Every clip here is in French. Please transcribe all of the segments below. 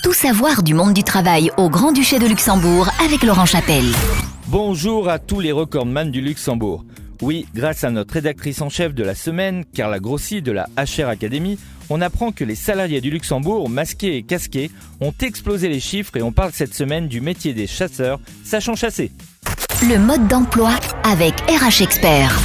Tout savoir du monde du travail au Grand-Duché de Luxembourg avec Laurent Chapelle. Bonjour à tous les recordman du Luxembourg. Oui, grâce à notre rédactrice en chef de la semaine, Carla Grossi de la HR Academy, on apprend que les salariés du Luxembourg, masqués et casqués, ont explosé les chiffres et on parle cette semaine du métier des chasseurs, sachant chasser. Le mode d'emploi avec RH Expert.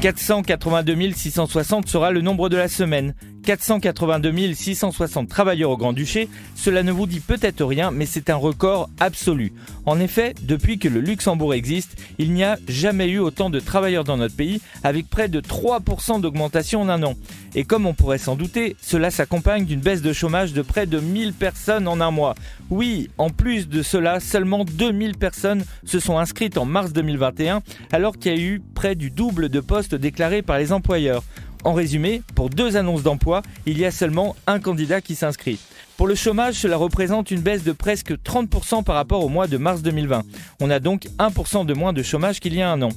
482 660 sera le nombre de la semaine. 482 660 travailleurs au Grand-Duché, cela ne vous dit peut-être rien, mais c'est un record absolu. En effet, depuis que le Luxembourg existe, il n'y a jamais eu autant de travailleurs dans notre pays, avec près de 3% d'augmentation en un an. Et comme on pourrait s'en douter, cela s'accompagne d'une baisse de chômage de près de 1000 personnes en un mois. Oui, en plus de cela, seulement 2000 personnes se sont inscrites en mars 2021, alors qu'il y a eu près du double de postes déclarés par les employeurs. En résumé, pour 2 annonces d'emploi, il y a seulement un candidat qui s'inscrit. Pour le chômage, cela représente une baisse de presque 30% par rapport au mois de mars 2020. On a donc 1% de moins de chômage qu'il y a un an.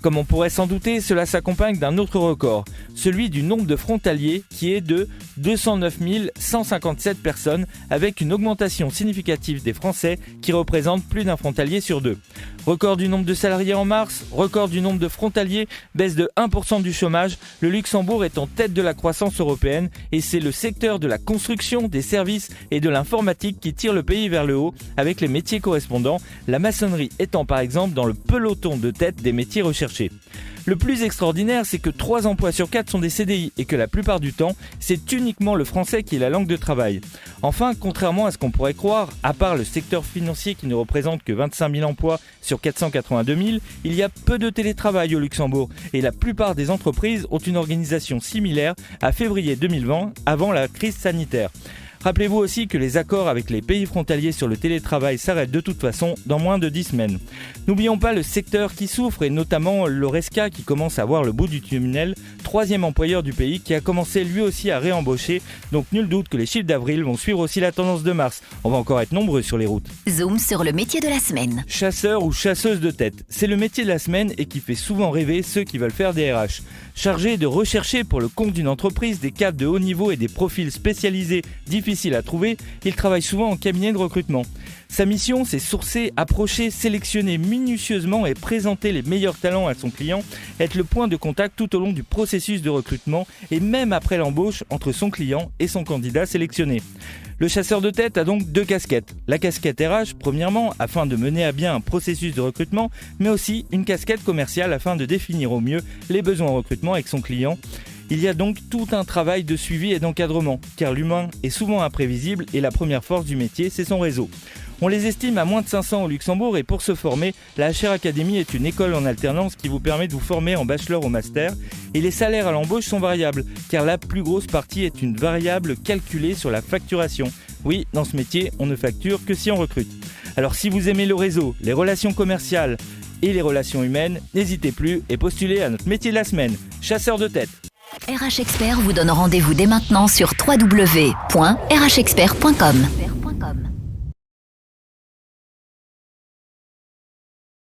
Comme on pourrait s'en douter, cela s'accompagne d'un autre record, celui du nombre de frontaliers qui est de 209 157 personnes avec une augmentation significative des Français qui représentent plus d'un frontalier sur 2. Record du nombre de salariés en mars, record du nombre de frontaliers, baisse de 1% du chômage, le Luxembourg est en tête de la croissance européenne et c'est le secteur de la construction, des services et de l'informatique qui tire le pays vers le haut avec les métiers correspondants, la maçonnerie étant par exemple dans le peloton de tête des métiers recherchés. Le plus extraordinaire, c'est que 3 emplois sur 4 sont des CDI et que la plupart du temps, c'est uniquement le français qui est la langue de travail. Enfin, contrairement à ce qu'on pourrait croire, à part le secteur financier qui ne représente que 25 000 emplois sur 482 000, il y a peu de télétravail au Luxembourg et la plupart des entreprises ont une organisation similaire à février 2020, avant la crise sanitaire. Rappelez-vous aussi que les accords avec les pays frontaliers sur le télétravail s'arrêtent de toute façon dans moins de 10 semaines. N'oublions pas le secteur qui souffre et notamment l'Oresca qui commence à voir le bout du tunnel, 3e employeur du pays qui a commencé lui aussi à réembaucher. Donc nul doute que les chiffres d'avril vont suivre aussi la tendance de mars. On va encore être nombreux sur les routes. Zoom sur le métier de la semaine. Chasseur ou chasseuse de tête, c'est le métier de la semaine et qui fait souvent rêver ceux qui veulent faire des RH. Chargé de rechercher pour le compte d'une entreprise des cadres de haut niveau et des profils spécialisés difficiles à trouver, il travaille souvent en cabinet de recrutement. Sa mission, c'est sourcer, approcher, sélectionner minutieusement et présenter les meilleurs talents à son client, être le point de contact tout au long du processus de recrutement et même après l'embauche entre son client et son candidat sélectionné. Le chasseur de tête a donc 2 casquettes. La casquette RH, premièrement, afin de mener à bien un processus de recrutement, mais aussi une casquette commerciale afin de définir au mieux les besoins en recrutement avec son client. Il y a donc tout un travail de suivi et d'encadrement, car l'humain est souvent imprévisible et la première force du métier, c'est son réseau. On les estime à moins de 500 au Luxembourg et pour se former, la HR Academy est une école en alternance qui vous permet de vous former en bachelor ou master et les salaires à l'embauche sont variables car la plus grosse partie est une variable calculée sur la facturation. Oui, dans ce métier, on ne facture que si on recrute. Alors si vous aimez le réseau, les relations commerciales et les relations humaines, n'hésitez plus et postulez à notre métier de la semaine, chasseur de tête. RH Expert vous donne rendez-vous dès maintenant sur www.rhexpert.com.